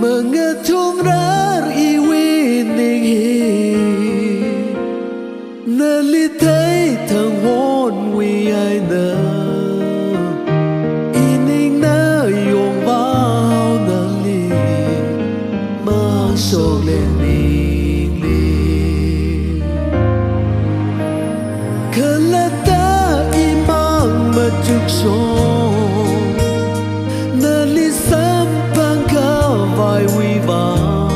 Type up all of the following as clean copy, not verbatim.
Mengetungrar iwi ning hi Nơ li thấy thằng hôn vì ai nơ Y ninh nơ dùng vào nơ li Mang sổ lên ninh li Khờ là ta y mang mà chúc sống Nơ li sớm bằng cả vài huy vào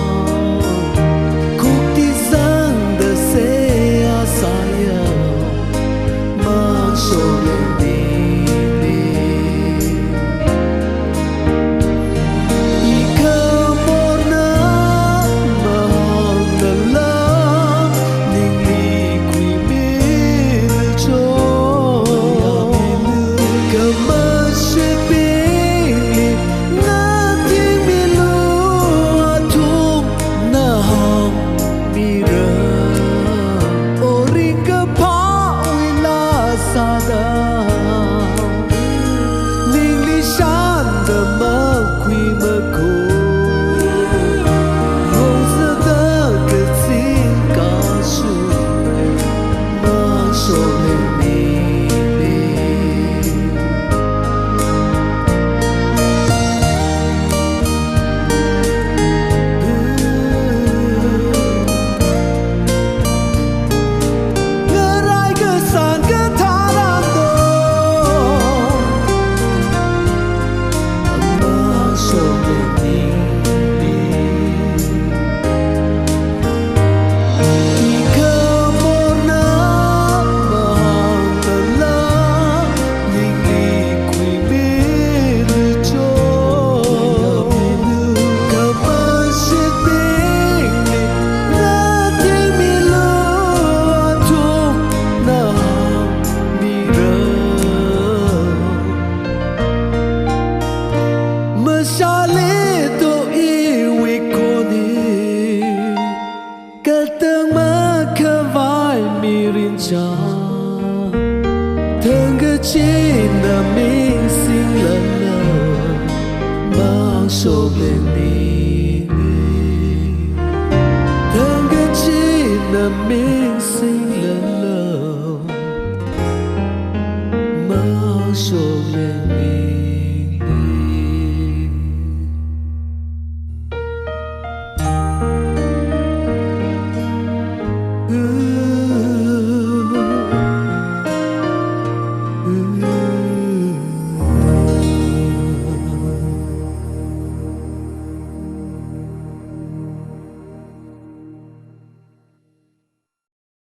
Khúc đi giang đờ xe a saya Mang sổ lên đi đi Y khờ mô nơ mà hòn nơ lơ Ninh ly quỳ mê lư chô Khờ mơ sẽ biết Ngã tiếng mi lùa thúc nơ hòn mi rơ Ô rinh cơ phá uy la xa đà Ninh ly sán đờ mơ quỳ mơ khô Hồng sơ đơ cơ xin ca su Mang sổ lên ninh ly Ngơ rai cơ sàn cơ thả đàn đô Mang sổ lên ninh ly Y khờ mô nơ mà hòn nơ lơ Ninh ly quỳ mê lư chô Khờ mơ sẽ biết Ngã tiếng mi lùa thúc nơ hòn mi rơ Mơ xa lê tô y huy cô ni Cơ tương mơ khơ vai mi rin cha Thương cơ chi nà mình xin lần lờ Mang sổ lên đi Thương cơ chi nà mình xin